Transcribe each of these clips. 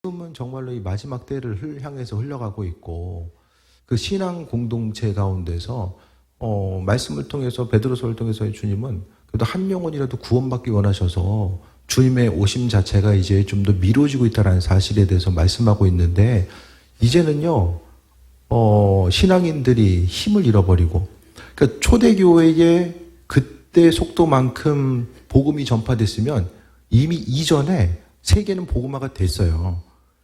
지금은 정말로 이 마지막 때를 향해서 흘러가고 있고, 그 신앙 공동체 가운데서 말씀을 통해서, 베드로서를 통해서 주님은 그래도 한 영혼이라도 구원받기 원하셔서 주님의 오심 자체가 이제 좀 더 미뤄지고 있다는 사실에 대해서 말씀하고 있는데, 이제는요 신앙인들이 힘을 잃어버리고, 그러니까 초대교회의 그때 속도만큼 복음이 전파됐으면 이미 이전에 세계는 복음화가 됐어요.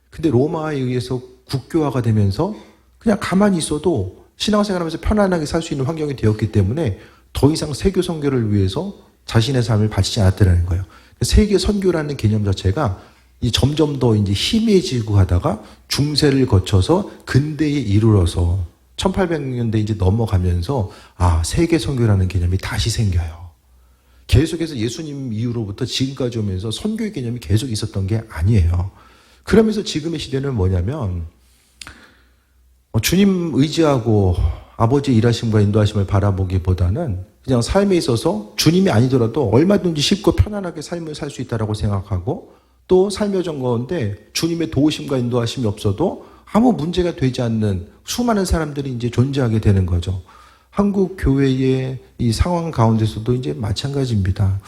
근데 로마에 의해서 국교화가 되면서 그냥 가만히 있어도 신앙생활하면서 편안하게 살 수 있는 환경이 되었기 때문에 더 이상 세교 선교를 위해서 자신의 삶을 바치지 않았더라는 거예요. 세계 선교라는 개념 자체가 점점 더 이제 희미해지고 하다가 중세를 거쳐서 근대에 이르러서 1800년대 이제 넘어가면서 세계 선교라는 개념이 다시 생겨요. 계속해서 예수님 이후로부터 지금까지 오면서 선교의 개념이 계속 있었던 게 아니에요. 그러면서 지금의 시대는 뭐냐면 주님 의지하고 아버지의 일하심과 인도하심을 바라보기보다는 그냥 삶에 있어서 주님이 아니더라도 얼마든지 쉽고 편안하게 삶을 살 수 있다고 생각하고, 또 삶의 정 가운데 주님의 도우심과 인도하심이 없어도 아무 문제가 되지 않는 수많은 사람들이 이제 존재하게 되는 거죠. 한국 교회의 이 상황 가운데서도 이제 마찬가지입니다.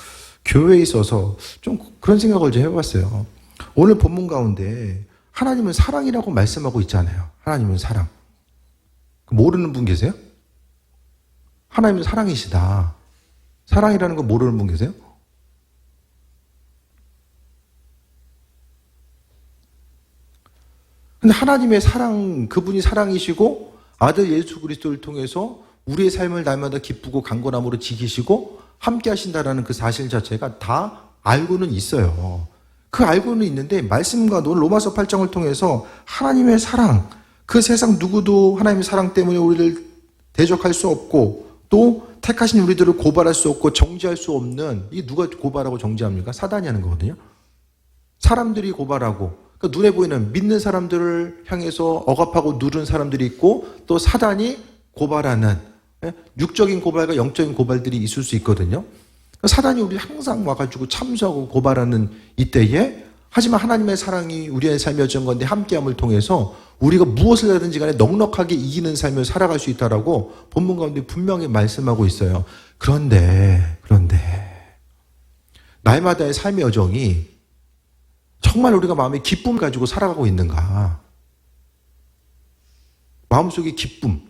교회에 있어서 좀 그런 생각을 좀 해봤어요. 오늘 본문 가운데 하나님은 사랑이라고 말씀하고 있잖아요. 하나님은 사랑. 모르는 분 계세요? 하나님은 사랑이시다. 사랑이라는 거 모르는 분 계세요? 근데 하나님의 사랑, 그분이 사랑이시고 아들 예수 그리스도를 통해서 우리의 삶을 날마다 기쁘고 강건함으로 지키시고 함께 하신다라는 그 사실 자체가 다 알고는 있어요. 그 알고는 있는데 말씀과 오늘 로마서 8장을 통해서 하나님의 사랑, 그 세상 누구도 하나님의 사랑 때문에 우리를 대적할 수 없고 또 택하신 우리들을 고발할 수 없고 정죄할 수 없는, 이 누가 고발하고 정죄합니까? 사단이 하는 거거든요. 사람들이 고발하고, 그러니까 눈에 보이는 믿는 사람들을 향해서 억압하고 누른 사람들이 있고, 또 사단이 고발하는 육적인 고발과 영적인 고발들이 있을 수 있거든요. 사단이 우리 항상 와가지고 참수하고 고발하는 이때에, 하지만 하나님의 사랑이 우리의 삶의 여정 가운데 함께함을 통해서 우리가 무엇을 하든지 간에 넉넉하게 이기는 삶을 살아갈 수 있다라고 본문 가운데 분명히 말씀하고 있어요. 그런데 날마다의 삶의 여정이 정말 우리가 마음에 기쁨을 가지고 살아가고 있는가? 마음속에 기쁨.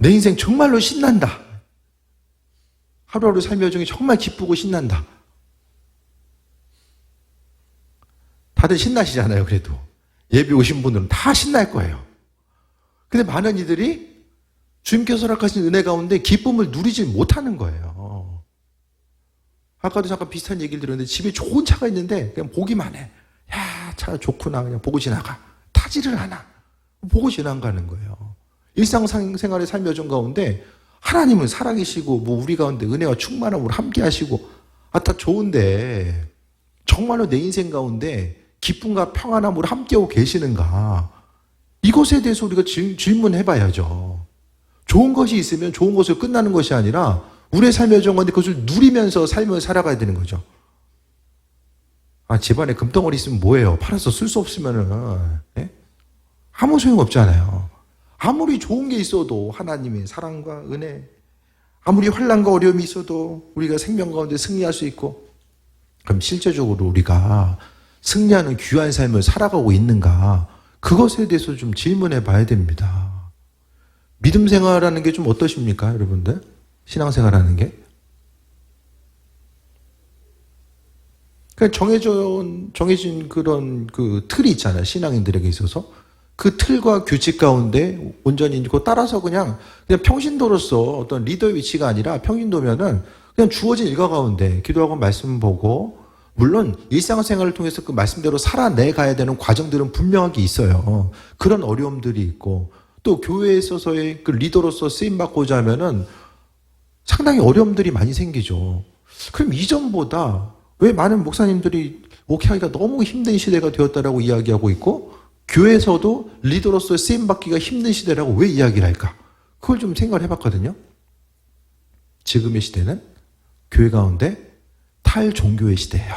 내 인생 정말로 신난다. 하루하루 삶의 여정이 정말 기쁘고 신난다. 다들 신나시잖아요, 그래도. 예배 오신 분들은 다 신날 거예요. 근데 많은 이들이 주님께서 허락하신 은혜 가운데 기쁨을 누리지 못하는 거예요. 아까도 잠깐 비슷한 얘기를 들었는데, 집에 좋은 차가 있는데 그냥 보기만 해. 야, 차가 좋구나. 그냥 보고 지나가. 타지를 않아. 보고 지나가는 거예요. 일상생활의 삶의 여정 가운데 하나님은 사랑이시고 우리 가운데 은혜와 충만함으로 함께 하시고 다 좋은데 정말로 내 인생 가운데 기쁨과 평안함으로 함께하고 계시는가? 이것에 대해서 우리가 질문해 봐야죠. 좋은 것이 있으면 좋은 것으로 끝나는 것이 아니라 우리의 삶의 여정 가운데 그것을 누리면서 삶을 살아가야 되는 거죠. 집안에 금덩어리 있으면 뭐예요? 팔아서 쓸 수 없으면은 아무 소용 없잖아요. 아무리 좋은 게 있어도 하나님의 사랑과 은혜, 아무리 환난과 어려움이 있어도 우리가 생명 가운데 승리할 수 있고, 그럼 실제적으로 우리가 승리하는 귀한 삶을 살아가고 있는가? 그것에 대해서 좀 질문해 봐야 됩니다. 믿음 생활하는 게 좀 어떠십니까, 여러분들? 신앙생활하는 게? 그냥 정해진 그런 그 틀이 있잖아요, 신앙인들에게 있어서. 그 틀과 규칙 가운데 온전히 따라서 그냥 평신도로서 어떤 리더의 위치가 아니라, 평신도면은 그냥 주어진 일과 가운데 기도하고 말씀 보고, 물론 일상생활을 통해서 그 말씀대로 살아내가야 되는 과정들은 분명하게 있어요. 그런 어려움들이 있고, 또 교회에 있어서의 그 리더로서 쓰임받고자 하면은 상당히 어려움들이 많이 생기죠. 그럼 이전보다 왜 많은 목사님들이 목회하기가 너무 힘든 시대가 되었다라고 이야기하고 있고, 교회에서도 리더로서 쓰임받기가 힘든 시대라고 왜 이야기를 할까? 그걸 좀 생각을 해봤거든요. 지금의 시대는 교회 가운데 탈종교의 시대예요.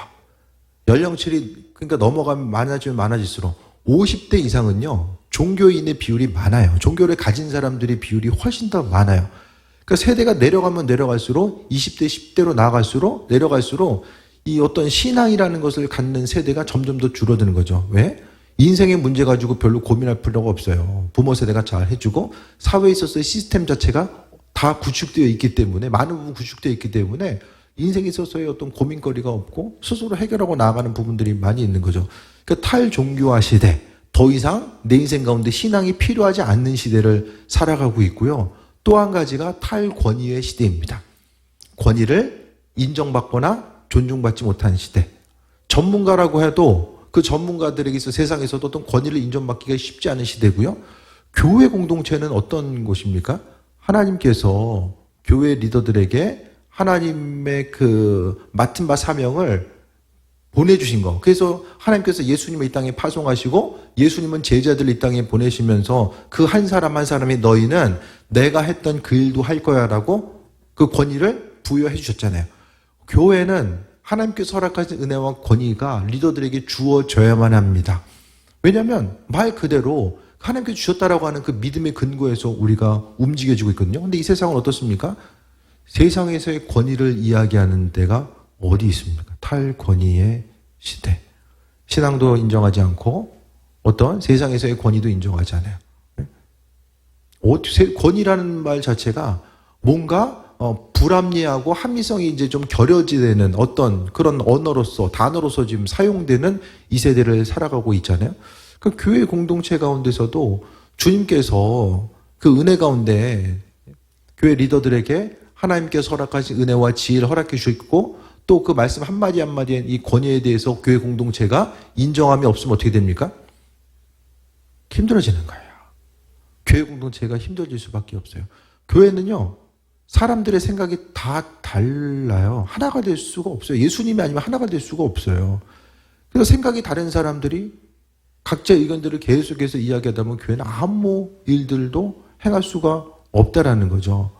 연령층이 그러니까 넘어가면 많아지면 많아질수록 50대 이상은요, 종교인의 비율이 많아요. 종교를 가진 사람들의 비율이 훨씬 더 많아요. 그러니까 세대가 내려가면 내려갈수록 20대, 10대로 나아갈수록 내려갈수록 이 어떤 신앙이라는 것을 갖는 세대가 점점 더 줄어드는 거죠. 왜? 인생의 문제 가지고 별로 고민할 필요가 없어요. 부모 세대가 잘 해주고 사회에 있어서의 시스템 자체가 다 구축되어 있기 때문에, 많은 부분 구축되어 있기 때문에 인생에 있어서의 어떤 고민거리가 없고 스스로 해결하고 나아가는 부분들이 많이 있는 거죠. 그러니까 탈종교화 시대, 더 이상 내 인생 가운데 신앙이 필요하지 않는 시대를 살아가고 있고요. 또 한 가지가 탈권위의 시대입니다. 권위를 인정받거나 존중받지 못하는 시대. 전문가라고 해도 그 전문가들에게서 세상에서도 어떤 권위를 인정받기가 쉽지 않은 시대고요. 교회 공동체는 어떤 곳입니까? 하나님께서 교회 리더들에게 하나님의 그 맡은 바 사명을 보내주신 거. 그래서 하나님께서 예수님을 이 땅에 파송하시고 예수님은 제자들을 이 땅에 보내시면서 그 한 사람 한 사람이 너희는 내가 했던 그 일도 할 거야 라고 그 권위를 부여해 주셨잖아요. 교회는 하나님께서 허락하신 은혜와 권위가 리더들에게 주어져야만 합니다. 왜냐하면 말 그대로 하나님께서 주셨다라고 하는 그 믿음의 근거에서 우리가 움직여지고 있거든요. 근데 이 세상은 어떻습니까? 세상에서의 권위를 이야기하는 데가 어디 있습니까? 탈권위의 시대. 신앙도 인정하지 않고 어떤 세상에서의 권위도 인정하지 않아요. 권위라는 말 자체가 뭔가 불합리하고 합리성이 이제 좀 결여되는 어떤 그런 언어로서, 단어로서 지금 사용되는 이 세대를 살아가고 있잖아요. 그 교회 공동체 가운데서도 주님께서 그 은혜 가운데 교회 리더들에게 하나님께서 허락하신 은혜와 지혜를 허락해 주셨고 또 그 말씀 한마디 한마디에 이 권위에 대해서 교회 공동체가 인정함이 없으면 어떻게 됩니까? 힘들어지는 거예요. 교회 공동체가 힘들어질 수밖에 없어요. 교회는요, 사람들의 생각이 다 달라요. 하나가 될 수가 없어요. 예수님이 아니면 하나가 될 수가 없어요. 그래서 생각이 다른 사람들이 각자 의견들을 계속해서 이야기하다 보면 교회는 아무 일들도 행할 수가 없다라는 거죠.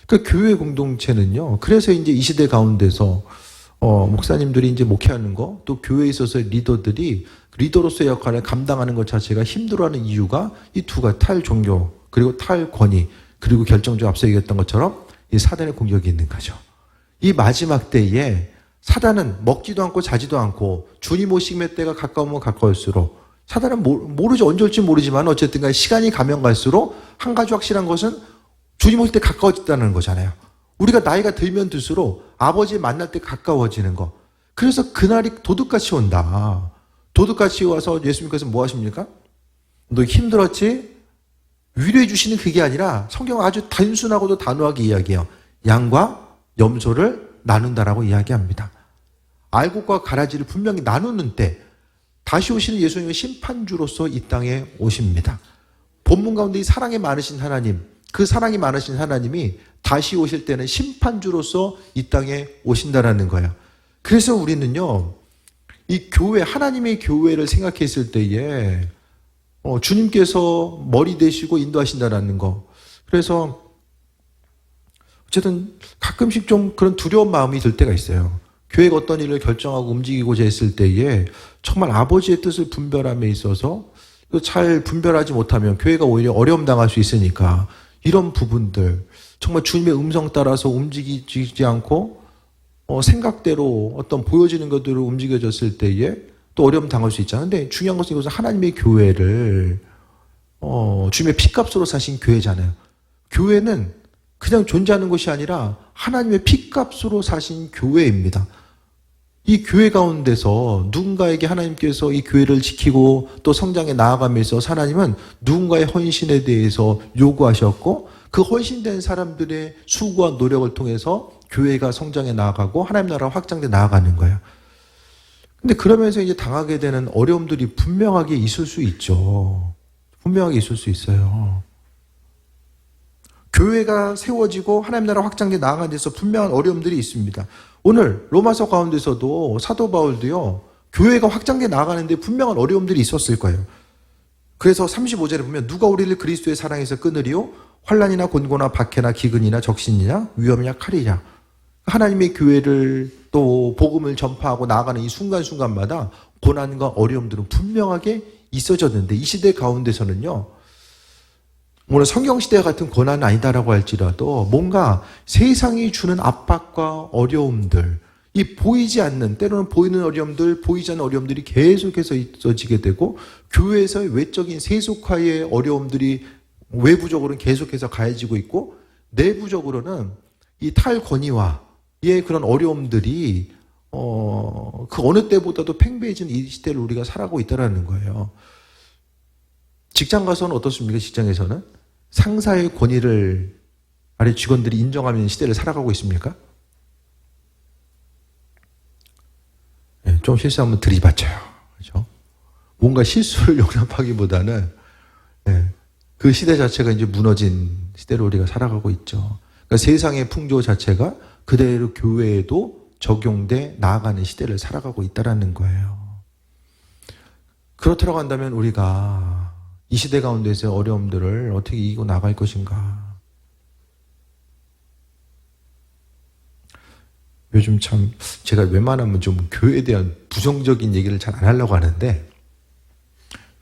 그러니까 교회 공동체는요, 그래서 이제 이 시대 가운데서 목사님들이 이제 목회하는 거, 또 교회에 있어서 리더들이 리더로서의 역할을 감당하는 것 자체가 힘들어하는 이유가 이 두 가지, 탈종교, 그리고 탈권위, 그리고 결정적으로 앞서 얘기했던 것처럼 이 사단의 공격이 있는 거죠. 이 마지막 때에 사단은 먹지도 않고 자지도 않고 주님 오심의 때가 가까우면 가까울수록 사단은 모르죠. 언제 올지 모르지만 어쨌든 간에 시간이 가면 갈수록 한 가지 확실한 것은 주님 오실 때 가까워졌다는 거잖아요. 우리가 나이가 들면 들수록 아버지 만날 때 가까워지는 거. 그래서 그날이 도둑같이 온다. 도둑같이 와서 예수님께서 뭐 하십니까? 너 힘들었지? 위로해 주시는 그게 아니라 성경은 아주 단순하고도 단호하게 이야기해요. 양과 염소를 나눈다라고 이야기합니다. 알곡과 가라지를 분명히 나누는 때 다시 오시는 예수님은 심판주로서 이 땅에 오십니다. 본문 가운데 이 사랑이 많으신 하나님, 그 사랑이 많으신 하나님이 다시 오실 때는 심판주로서 이 땅에 오신다라는 거예요. 그래서 우리는요, 이 교회, 하나님의 교회를 생각했을 때에 주님께서 머리 되시고 인도하신다라는 거. 그래서 어쨌든 가끔씩 좀 그런 두려운 마음이 들 때가 있어요. 교회가 어떤 일을 결정하고 움직이고자 했을 때에 정말 아버지의 뜻을 분별함에 있어서 잘 분별하지 못하면 교회가 오히려 어려움 당할 수 있으니까 이런 부분들 정말 주님의 음성 따라서 움직이지 않고 생각대로 어떤 보여지는 것들로 움직여졌을 때에 또 어려움 당할 수 있잖아요. 근데 중요한 것은 이것은 하나님의 교회를 주님의 피값으로 사신 교회잖아요. 교회는 그냥 존재하는 것이 아니라 하나님의 피값으로 사신 교회입니다. 이 교회 가운데서 누군가에게 하나님께서 이 교회를 지키고 또 성장에 나아가면서 하나님은 누군가의 헌신에 대해서 요구하셨고 그 헌신된 사람들의 수고와 노력을 통해서 교회가 성장해 나아가고 하나님 나라가 확장돼 나아가는 거예요. 근데 그러면서 이제 당하게 되는 어려움들이 분명하게 있을 수 있죠. 분명하게 있을 수 있어요. 교회가 세워지고 하나님 나라 확장돼 나아가는 데서 분명한 어려움들이 있습니다. 오늘 로마서 가운데서도 사도 바울도요, 교회가 확장돼 나아가는데 분명한 어려움들이 있었을 거예요. 그래서 35절에 보면 누가 우리를 그리스도의 사랑에서 끊으리요? 환난이나 곤고나 박해나 기근이나 적신이냐 위험이냐 칼이냐. 하나님의 교회를 또 복음을 전파하고 나아가는 이 순간순간마다 고난과 어려움들은 분명하게 있어졌는데, 이 시대 가운데서는요, 물론 성경시대 같은 고난은 아니다라고 할지라도 뭔가 세상이 주는 압박과 어려움들, 이 보이지 않는, 때로는 보이는 어려움들, 보이지 않는 어려움들이 계속해서 있어지게 되고, 교회에서의 외적인 세속화의 어려움들이 외부적으로는 계속해서 가해지고 있고, 내부적으로는 이 탈권위와의 그런 어려움들이 그 어느 때보다도 팽배해진 이 시대를 우리가 살아가고 있다는 거예요. 직장 가서는 어떻습니까? 직장에서는 상사의 권위를 아래 직원들이 인정하는 시대를 살아가고 있습니까? 네, 좀 실수하면 들이받쳐요. 그렇죠? 뭔가 실수를 용납하기보다는 네, 그 시대 자체가 이제 무너진 시대로 우리가 살아가고 있죠. 그러니까 세상의 풍조 자체가 그대로 교회에도 적용돼 나아가는 시대를 살아가고 있다는 거예요. 그렇다고 한다면 우리가 이 시대 가운데서 어려움들을 어떻게 이기고 나갈 것인가? 요즘 참 제가 웬만하면 좀 교회에 대한 부정적인 얘기를 잘 안 하려고 하는데,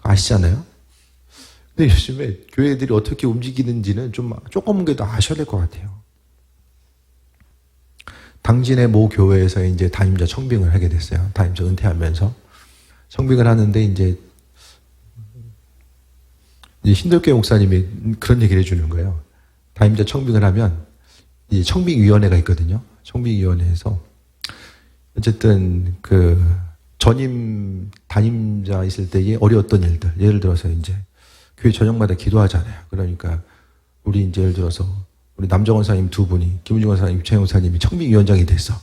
아시잖아요? 근데 요즘에 교회들이 어떻게 움직이는지는 좀 조금이라도 아셔야 될 것 같아요. 당진의 모 교회에서 이제 담임자 청빙을 하게 됐어요. 담임자 은퇴하면서 청빙을 하는데 이제 신덕교 목사님이 그런 얘기를 해주는 거예요. 담임자 청빙을 하면 이제 청빙위원회가 있거든요. 청빙위원회에서 어쨌든 그 전임 담임자 있을 때의 어려웠던 일들, 예를 들어서 이제 교회 저녁마다 기도하잖아요. 그러니까 우리 이제 예를 들어서 우리 남정원 사님 두 분이, 김은중 원사님, 유창영 원사님이 청빙위원장이 됐어.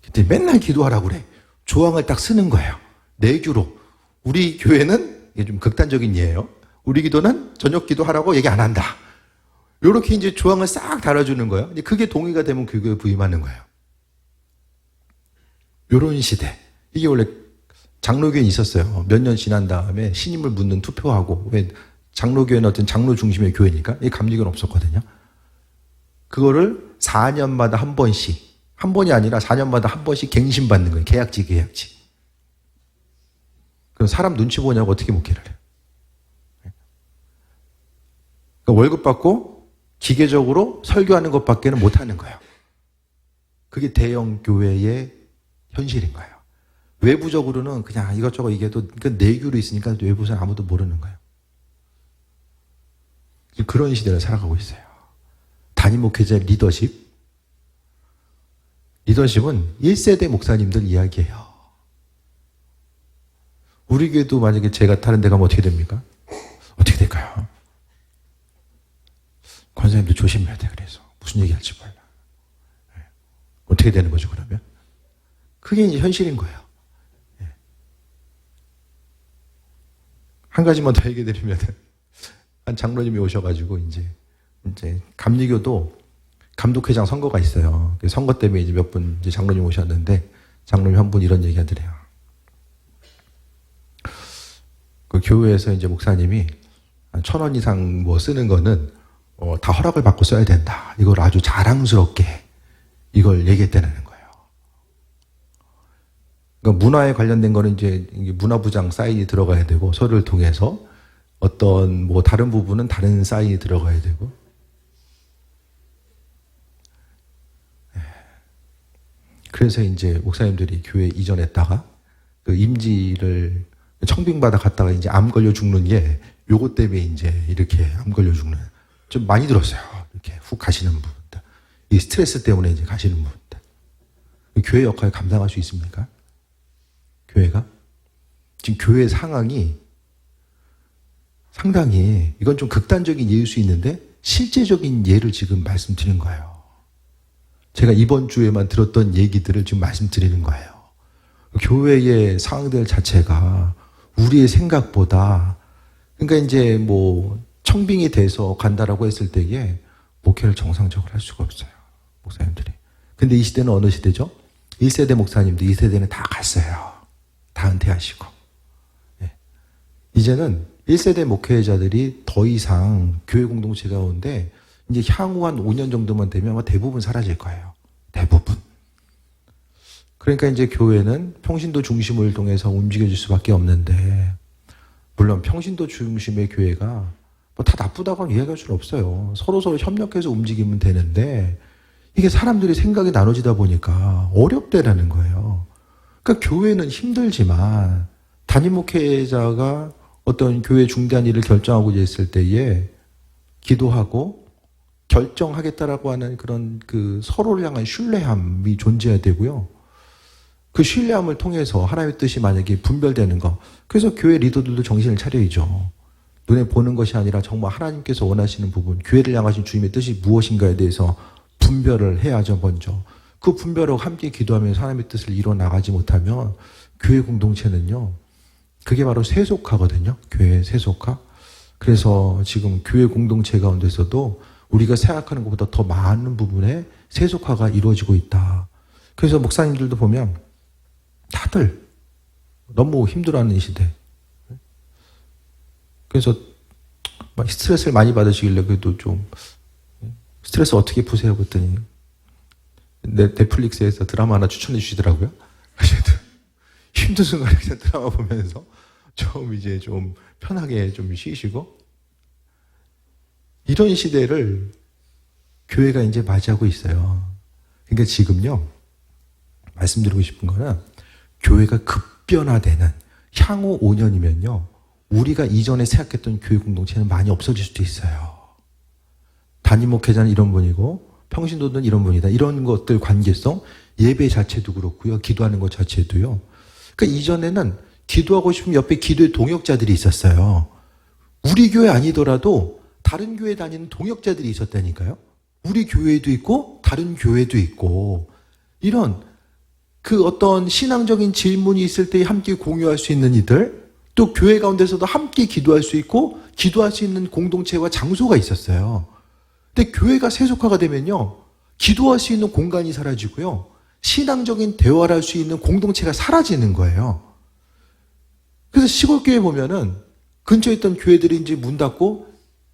그때 맨날 기도하라고 그래. 조항을 딱 쓰는 거예요. 내규로. 우리 교회는, 이게 좀 극단적인 예예요. 우리 기도는 저녁 기도하라고 얘기 안 한다. 요렇게 이제 조항을 싹 달아주는 거예요. 이제 그게 동의가 되면 교회에 부임하는 거예요. 요런 시대. 이게 원래 장로교회에 있었어요. 몇 년 지난 다음에 신임을 묻는 투표하고, 왜 장로교회는 어떤 장로 중심의 교회니까 이 감리교는 없었거든요. 그거를 4년마다 한 번씩, 한 번이 아니라 4년마다 한 번씩 갱신받는 거예요. 계약직. 그럼 사람 눈치 보냐고 어떻게 목회를 해요? 그러니까 월급 받고 기계적으로 설교하는 것밖에는 못하는 거예요. 그게 대형 교회의 현실인 거예요. 외부적으로는 그냥 이것저것 얘기해도 그 내규로 있으니까 외부에서는 아무도 모르는 거예요. 그런 시대를 살아가고 있어요. 단임 목회자의 리더십. 리더십은 1세대 목사님들 이야기예요. 우리 교회도 만약에 제가 다른 데 가면 어떻게 됩니까? 어떻게 될까요? 권사님들 조심해야 돼. 그래서 무슨 얘기할지 몰라. 어떻게 되는 거죠 그러면? 그게 이제 현실인 거예요. 한 가지만 더 얘기 드리면, 한 장로님이 오셔가지고 이제 감리교도 감독회장 선거가 있어요. 선거 때문에 이제 몇 분 이제 장로님 오셨는데, 장로님 한 분 이런 얘기 하더래요. 그 교회에서 이제 목사님이 한 1,000원 이상 뭐 쓰는 거는 다 허락을 받고 써야 된다. 이걸 아주 자랑스럽게 이걸 얘기했다는 거예요. 그러니까 문화에 관련된 거는 이제 문화부장 사인이 들어가야 되고, 서류를 통해서 어떤 뭐 다른 부분은 다른 사인이 들어가야 되고. 그래서 이제 목사님들이 교회 이전했다가 그 임지를 청빙받아 갔다가 이제 암 걸려 죽는 게 요것 때문에 이제 이렇게 암 걸려 죽는, 좀 많이 들었어요. 이렇게 훅 가시는 분들. 이 스트레스 때문에 이제 가시는 분들. 교회 역할 감당할 수 있습니까? 교회가? 지금 교회 상황이 상당히, 이건 좀 극단적인 예일 수 있는데 실제적인 예를 지금 말씀드리는 거예요. 제가 이번 주에만 들었던 얘기들을 지금 말씀드리는 거예요. 교회의 상황들 자체가 우리의 생각보다, 그러니까 이제 뭐 청빙이 돼서 간다라고 했을 때에 목회를 정상적으로 할 수가 없어요. 목사님들이. 근데 이 시대는 어느 시대죠? 1세대 목사님들, 2세대는 다 갔어요. 다 은퇴하시고. 예. 이제는 1세대 목회자들이 더 이상 교회 공동체 가운데 이제 향후 한 5년 정도만 되면 아마 대부분 사라질 거예요. 대부분. 그러니까 이제 교회는 평신도 중심을 통해서 움직여질 수밖에 없는데, 물론 평신도 중심의 교회가 뭐 다 나쁘다고 이야기할 수는 없어요. 서로 협력해서 움직이면 되는데, 이게 사람들이 생각이 나눠지다 보니까 어렵다라는 거예요. 그러니까 교회는 힘들지만 담임 목회자가 어떤 교회 중대한 일을 결정하고자 했을 때에 기도하고 결정하겠다라고 하는 그런 그 서로를 향한 신뢰함이 존재해야 되고요. 그 신뢰함을 통해서 하나님의 뜻이 만약에 분별되는 거. 그래서 교회 리더들도 정신을 차려야죠. 눈에 보는 것이 아니라 정말 하나님께서 원하시는 부분, 교회를 향하신 주님의 뜻이 무엇인가에 대해서 분별을 해야죠, 먼저. 그 분별하고 함께 기도하면서 하나님의 뜻을 이뤄 나가지 못하면 교회 공동체는요, 그게 바로 세속화거든요. 교회의 세속화. 그래서 지금 교회 공동체 가운데서도 우리가 생각하는 것보다 더 많은 부분에 세속화가 이루어지고 있다. 그래서 목사님들도 보면 다들 너무 힘들어하는 이 시대. 그래서 막 스트레스를 많이 받으시길래 그래도 좀 스트레스 어떻게 푸세요? 그랬더니 넷플릭스에서 드라마 하나 추천해 주시더라고요. 힘든 순간에 그냥 드라마 보면서 좀 이제 좀 편하게 좀 쉬시고, 이런 시대를 교회가 이제 맞이하고 있어요. 그러니까 지금요, 말씀드리고 싶은 거는 교회가 급변화되는 향후 5년이면요, 우리가 이전에 생각했던 교회 공동체는 많이 없어질 수도 있어요. 담임 목회자는 이런 분이고 평신도는 이런 분이다. 이런 것들 관계성, 예배 자체도 그렇고요. 기도하는 것 자체도요. 그러니까 이전에는 기도하고 싶으면 옆에 기도의 동역자들이 있었어요. 우리 교회 아니더라도 다른 교회 다니는 동역자들이 있었다니까요. 우리 교회도 있고 다른 교회도 있고, 이런 그 어떤 신앙적인 질문이 있을 때 함께 공유할 수 있는 이들, 또 교회 가운데서도 함께 기도할 수 있고 기도할 수 있는 공동체와 장소가 있었어요. 근데 교회가 세속화가 되면요, 기도할 수 있는 공간이 사라지고요, 신앙적인 대화를 할 수 있는 공동체가 사라지는 거예요. 그래서 시골교회 보면은 근처에 있던 교회들이 이제 문 닫고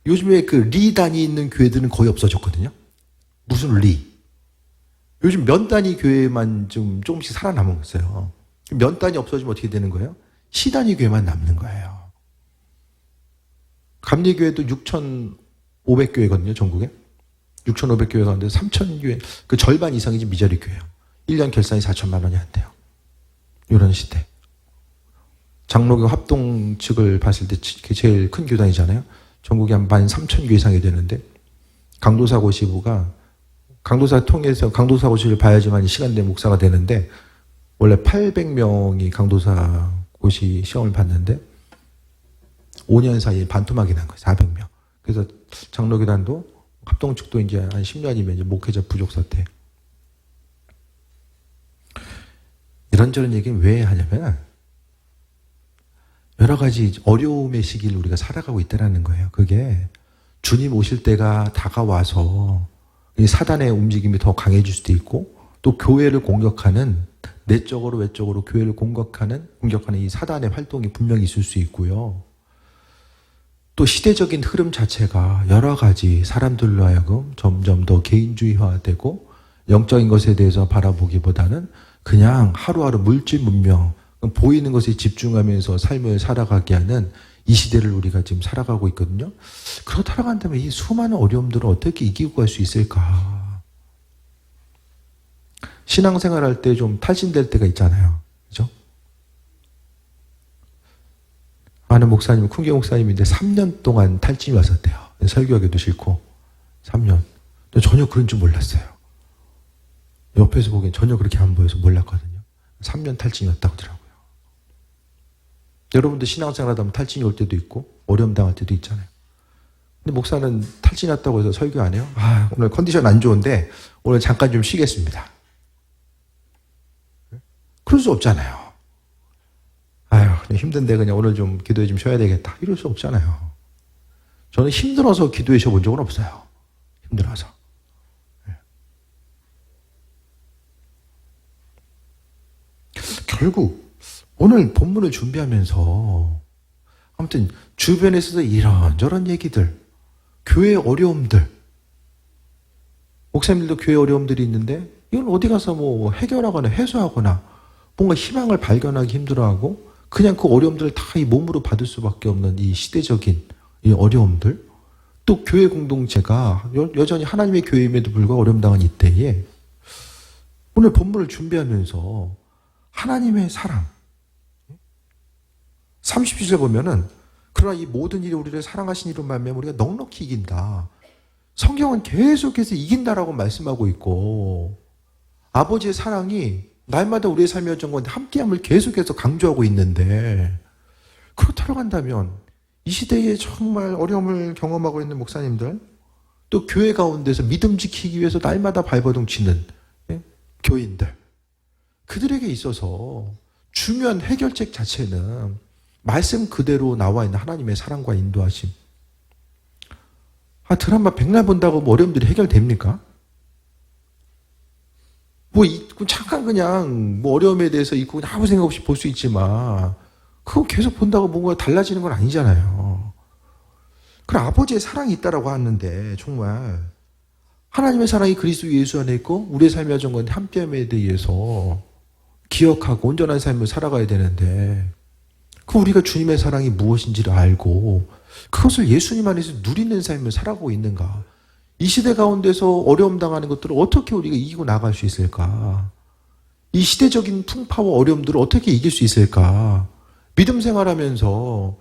요즘에 그 리 단위 있는 교회들은 거의 없어졌거든요. 무슨 리? 요즘 면 단위 교회만 좀 조금씩 살아남은 거예요. 면 단위 없어지면 어떻게 되는 거예요? 시 단위 교회만 남는 거예요. 감리교회도 6,500교회거든요, 전국에. 6,500교회 가운데 3,000교회, 그 절반 이상이 지금 미자리 교회예요. 1년 결산이 4천만 원이 안 돼요. 이런 시대. 장로교 합동 측을 봤을 때 제일 큰 교단이잖아요. 전국에 한 13,000교 이상이 되는데, 강도사고시부가 강도사 통해서 강도사고시를 봐야지만 시간 된 목사가 되는데, 원래 800명이 강도사고시 시험을 봤는데 5년 사이에 반토막이 난 거예요. 400명. 그래서 장로교단도 합동 측도 이제 한 10년이면 이제 목회자 부족 사태. 이런저런 얘기는 왜 하냐면 여러 가지 어려움의 시기를 우리가 살아가고 있다는 거예요. 그게 주님 오실 때가 다가와서 이 사단의 움직임이 더 강해질 수도 있고, 또 교회를 공격하는, 내적으로 외적으로 교회를 공격하는 이 사단의 활동이 분명히 있을 수 있고요. 또 시대적인 흐름 자체가 여러 가지 사람들로 하여금 점점 더 개인주의화되고 영적인 것에 대해서 바라보기보다는 그냥 하루하루 물질 문명, 보이는 것에 집중하면서 삶을 살아가게 하는 이 시대를 우리가 지금 살아가고 있거든요. 그렇다고 한다면 이 수많은 어려움들을 어떻게 이기고 갈 수 있을까? 신앙생활 할 때 좀 탈진될 때가 있잖아요. 그죠? 아는 목사님은 큰교 목사님인데 3년 동안 탈진이 왔었대요. 설교하기도 싫고 3년. 근데 전혀 그런 줄 몰랐어요. 옆에서 보기엔 전혀 그렇게 안 보여서 몰랐거든요. 3년 탈진이 왔다고 하더라고요. 여러분들 신앙생활 하다 보면 탈진이 올 때도 있고 어려움 당할 때도 있잖아요. 근데 목사는 탈진이 왔다고 해서 설교 안 해요? 오늘 컨디션 안 좋은데 오늘 잠깐 좀 쉬겠습니다. 그럴 수 없잖아요. 그냥 힘든데 그냥 오늘 좀 기도해 좀 쉬어야 되겠다. 이럴 수 없잖아요. 저는 힘들어서 기도해 쉬어본 적은 없어요. 힘들어서. 결국 오늘 본문을 준비하면서 아무튼 주변에서도 이런저런 얘기들, 교회의 어려움들, 목사님들도 교회 어려움들이 있는데 이건 어디 가서 뭐 해결하거나 해소하거나 뭔가 희망을 발견하기 힘들어하고 그냥 그 어려움들을 다 이 몸으로 받을 수밖에 없는 이 시대적인 이 어려움들, 또 교회 공동체가 여전히 하나님의 교회임에도 불구하고 어려움 당한 이때에 오늘 본문을 준비하면서 하나님의 사랑 30절 보면은 그러나 이 모든 일이 우리를 사랑하신 이로 말미암아 우리가 넉넉히 이긴다. 성경은 계속해서 이긴다라고 말씀하고 있고 아버지의 사랑이 날마다 우리의 삶의 여정 가운데 함께함을 계속해서 강조하고 있는데 그렇다고 한다면 이 시대에 정말 어려움을 경험하고 있는 목사님들 또 교회 가운데서 믿음 지키기 위해서 날마다 발버둥 치는 교인들 그들에게 있어서 중요한 해결책 자체는 말씀 그대로 나와 있는 하나님의 사랑과 인도하심. 드라마 백날 본다고 뭐 어려움들이 해결됩니까? 뭐 잠깐 그냥 뭐 어려움에 대해서 있고 그냥 아무 생각 없이 볼 수 있지만 그거 계속 본다고 뭔가 달라지는 건 아니잖아요. 그럼 아버지의 사랑이 있다라고 하는데 정말 하나님의 사랑이 그리스도 예수 안에 있고 우리의 삶의 여정 가운데 함께함에 대해서 기억하고 온전한 삶을 살아가야 되는데 그 우리가 주님의 사랑이 무엇인지를 알고 그것을 예수님 안에서 누리는 삶을 살아가고 있는가? 이 시대 가운데서 어려움 당하는 것들을 어떻게 우리가 이기고 나갈 수 있을까? 이 시대적인 풍파와 어려움들을 어떻게 이길 수 있을까? 믿음 생활하면서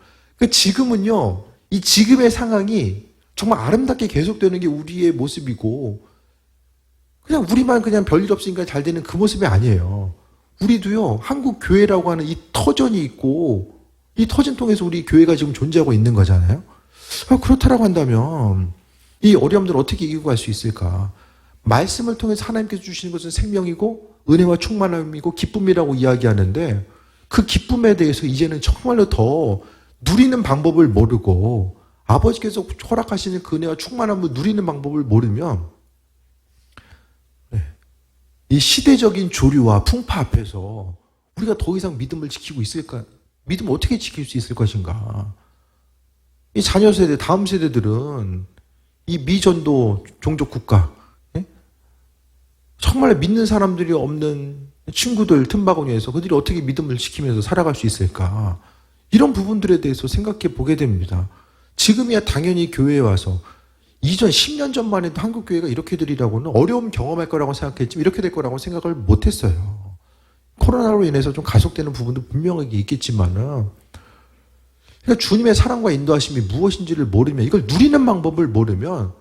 지금은요, 이 지금의 상황이 정말 아름답게 계속되는 게 우리의 모습이고 그냥 우리만 그냥 별일 없으니까 잘 되는 그 모습이 아니에요. 우리도요, 한국 교회라고 하는 이 터전이 있고 이 터전 통해서 우리 교회가 지금 존재하고 있는 거잖아요. 그렇다라고 한다면 이 어려움들을 어떻게 이기고 갈 수 있을까? 말씀을 통해서 하나님께서 주시는 것은 생명이고 은혜와 충만함이고 기쁨이라고 이야기하는데 그 기쁨에 대해서 이제는 정말로 더 누리는 방법을 모르고 아버지께서 허락하시는 그 은혜와 충만함을 누리는 방법을 모르면 이 시대적인 조류와 풍파 앞에서 우리가 더 이상 믿음을 지키고 있을까? 믿음을 어떻게 지킬 수 있을 것인가? 이 자녀 세대, 다음 세대들은 이 미전도 종족 국가, 정말 믿는 사람들이 없는 친구들 틈바구니에서 그들이 어떻게 믿음을 지키면서 살아갈 수 있을까? 이런 부분들에 대해서 생각해 보게 됩니다. 지금이야 당연히 교회에 와서 이전 10년 전만 해도 한국 교회가 이렇게 되리라고는 어려움 경험할 거라고 생각했지만 이렇게 될 거라고 생각을 못 했어요. 코로나로 인해서 좀 가속되는 부분도 분명하게 있겠지만은 그러니까 주님의 사랑과 인도하심이 무엇인지를 모르면 이걸 누리는 방법을 모르면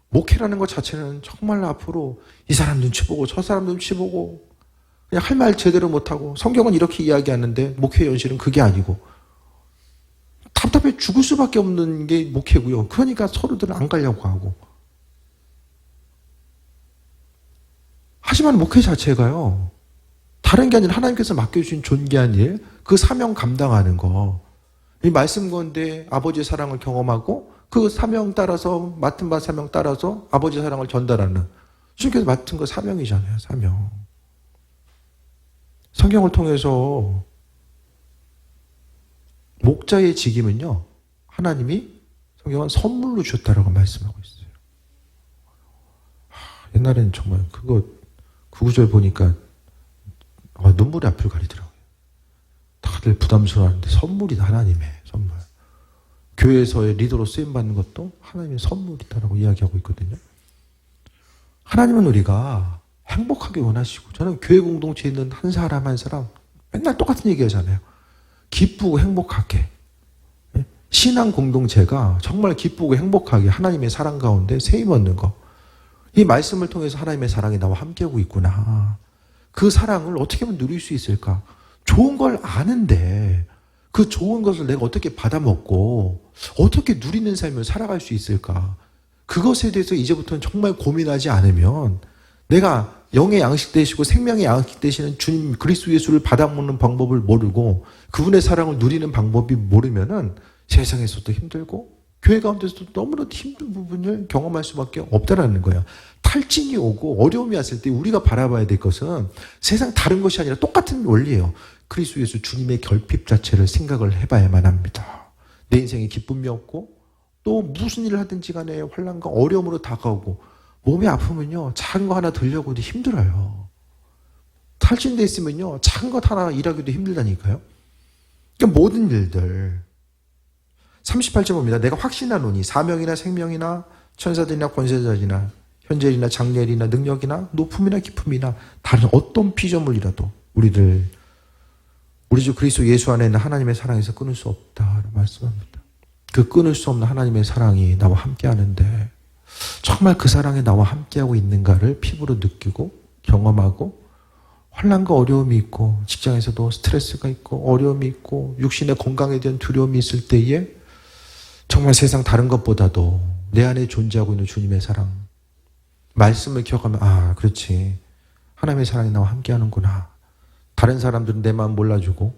목회라는 것 자체는 정말 앞으로 이 사람 눈치 보고 저 사람 눈치 보고 그냥 할 말 제대로 못하고 성경은 이렇게 이야기하는데 목회 현실은 그게 아니고 답답해 죽을 수밖에 없는 게 목회고요. 그러니까 서로들 안 가려고 하고. 하지만 목회 자체가요. 다른 게 아니라 하나님께서 맡겨주신 존귀한 일, 그 사명 감당하는 거. 이 말씀 가운데 아버지의 사랑을 경험하고 그 사명 따라서 맡은 바 사명 따라서 아버지의 사랑을 전달하는 주님께서 맡은 거 사명이잖아요. 사명. 성경을 통해서 목자의 직임은요, 하나님이 성경은 선물로 주셨다라고 말씀하고 있어요. 옛날에는 정말 그 구절 보니까 눈물이 앞을 가리더라고요. 다들 부담스러워하는데 선물이다, 하나님의 선물. 교회에서의 리더로 쓰임받는 것도 하나님의 선물이다라고 이야기하고 있거든요. 하나님은 우리가 행복하게 원하시고, 저는 교회 공동체에 있는 한 사람 한 사람 맨날 똑같은 얘기 하잖아요. 기쁘고 행복하게. 신앙 공동체가 정말 기쁘고 행복하게 하나님의 사랑 가운데 세임 얻는 거. 이 말씀을 통해서 하나님의 사랑이 나와 함께하고 있구나. 그 사랑을 어떻게 하면 누릴 수 있을까? 좋은 걸 아는데 그 좋은 것을 내가 어떻게 받아먹고 어떻게 누리는 삶을 살아갈 수 있을까? 그것에 대해서 이제부터는 정말 고민하지 않으면 내가 영의 양식 되시고 생명의 양식 되시는 주님 그리스도 예수를 받아먹는 방법을 모르고 그분의 사랑을 누리는 방법이 모르면은 세상에서도 힘들고 교회 가운데서도 너무나도 힘든 부분을 경험할 수밖에 없다라는 거예요. 탈진이 오고 어려움이 왔을 때 우리가 바라봐야 될 것은 세상 다른 것이 아니라 똑같은 원리예요. 그리스도 예수 주님의 결핍 자체를 생각을 해봐야만 합니다. 내 인생에 기쁨이 없고 또 무슨 일을 하든지 간에 환난과 어려움으로 다가오고 몸이 아프면요 작은 거 하나 들려고도 힘들어요. 탈진돼 있으면요, 작은 것 하나 일하기도 힘들다니까요. 그러니까 모든 일들. 38절 봅니다. 내가 확신하노니 사명이나 생명이나 천사들이나 권세자들이나 현재일이나 장래일이나 능력이나 높음이나 깊음이나 다른 어떤 피조물이라도 우리 주 그리스도 예수 안에 있는 하나님의 사랑에서 끊을 수 없다라고 말씀합니다. 그 끊을 수 없는 하나님의 사랑이 나와 함께 하는데 정말 그 사랑이 나와 함께하고 있는가를 피부로 느끼고 경험하고 환난과 어려움이 있고 직장에서도 스트레스가 있고 어려움이 있고 육신의 건강에 대한 두려움이 있을 때에 정말 세상 다른 것보다도 내 안에 존재하고 있는 주님의 사랑 말씀을 기억하면 아 그렇지 하나님의 사랑이 나와 함께하는구나. 다른 사람들은 내 마음 몰라주고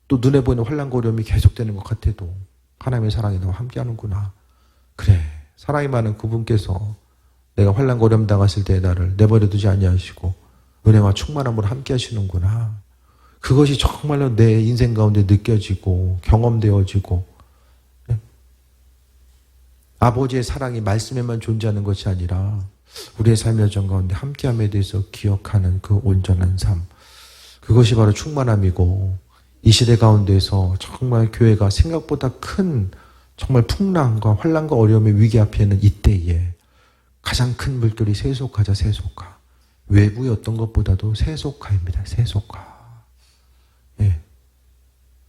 또 눈에 보이는 환난과 어려움이 계속되는 것 같아도 하나님의 사랑이 나와 함께하는구나. 그래 사랑이 많은 그분께서 내가 환난과 어려움 당했을 때 나를 내버려두지 아니하시고 은혜와 충만함으로 함께하시는구나. 그것이 정말로 내 인생 가운데 느껴지고 경험되어지고 아버지의 사랑이 말씀에만 존재하는 것이 아니라 우리의 삶의 여정 가운데 함께함에 대해서 기억하는 그 온전한 삶. 그것이 바로 충만함이고 이 시대 가운데서 정말 교회가 생각보다 큰 정말 풍랑과 환난과 어려움의 위기 앞에는 이때에 가장 큰 물결이 세속화자 세속화. 외부의 어떤 것보다도 세속화입니다. 세속화. 예.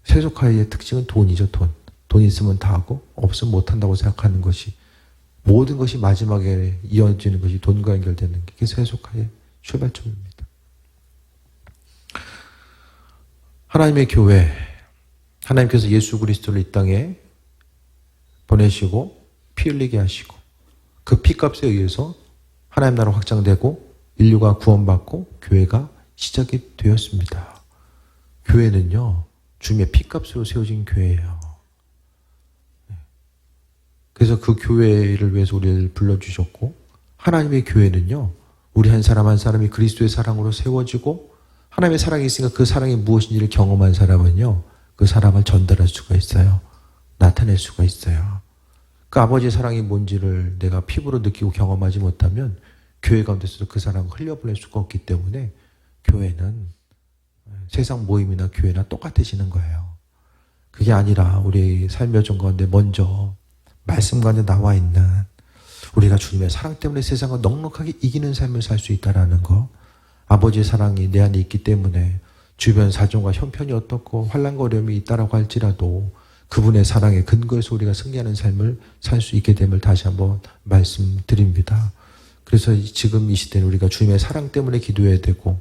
세속화의 특징은 돈이죠. 돈 있으면 다 하고 없으면 못한다고 생각하는 것이 모든 것이 마지막에 이어지는 것이 돈과 연결되는 게 세속화의 출발점입니다. 하나님의 교회, 하나님께서 예수 그리스도를 이 땅에 보내시고 피 흘리게 하시고 그 피값에 의해서 하나님 나라 확장되고 인류가 구원받고 교회가 시작이 되었습니다. 교회는요, 주님의 피값으로 세워진 교회예요. 그래서 그 교회를 위해서 우리를 불러주셨고 하나님의 교회는요, 우리 한 사람 한 사람이 그리스도의 사랑으로 세워지고 하나님의 사랑이 있으니까 그 사랑이 무엇인지를 경험한 사람은요, 그 사랑을 전달할 수가 있어요. 나타낼 수가 있어요. 그 아버지의 사랑이 뭔지를 내가 피부로 느끼고 경험하지 못하면 교회 가운데서도 그 사랑을 흘려보낼 수가 없기 때문에 교회는 세상 모임이나 교회나 똑같아지는 거예요. 그게 아니라 우리 삶의 여정 가운데 먼저 말씀 가운데 나와 있는 우리가 주님의 사랑 때문에 세상을 넉넉하게 이기는 삶을 살 수 있다는 거. 아버지의 사랑이 내 안에 있기 때문에 주변 사정과 형편이 어떻고 환난과 어려움이 있다라고 할지라도 그분의 사랑의 근거에서 우리가 승리하는 삶을 살 수 있게 됨을 다시 한번 말씀드립니다. 그래서 지금 이 시대는 우리가 주님의 사랑 때문에 기도해야 되고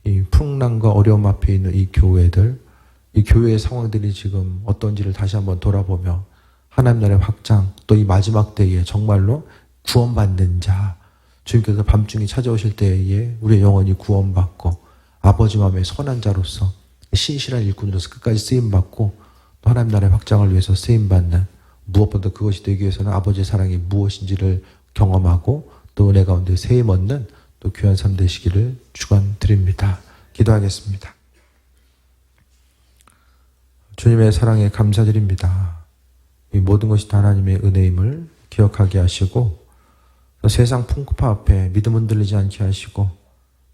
이 풍랑과 어려움 앞에 있는 이 교회들, 이 교회의 상황들이 지금 어떤지를 다시 한번 돌아보며 하나님 나라의 확장, 또 이 마지막 때에 정말로 구원받는 자, 주님께서 밤중에 찾아오실 때에 우리의 영혼이 구원받고 아버지 마음의 선한 자로서 신실한 일꾼으로서 끝까지 쓰임받고 또 하나님 나라의 확장을 위해서 쓰임받는, 무엇보다 그것이 되기 위해서는 아버지의 사랑이 무엇인지를 경험하고 또 은혜 가운데 세임 얻는 또 귀한 삶 되시기를 축원드립니다. 기도하겠습니다. 주님의 사랑에 감사드립니다. 이 모든 것이 다 하나님의 은혜임을 기억하게 하시고 세상 풍파 앞에 믿음 흔들리지 않게 하시고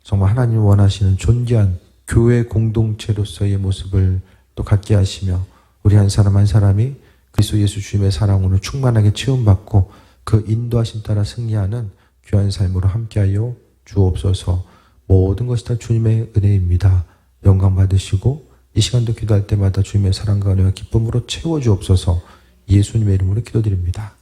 정말 하나님 원하시는 존귀한 교회 공동체로서의 모습을 또 갖게 하시며 우리 한 사람 한 사람이 그리스도 예수 주님의 사랑으로 충만하게 체험받고 그 인도하심 따라 승리하는 귀한 삶으로 함께하여 주옵소서. 모든 것이 다 주님의 은혜입니다. 영광 받으시고 이 시간도 기도할 때마다 주님의 사랑과 은혜와 기쁨으로 채워주옵소서. 예수님의 이름으로 기도드립니다.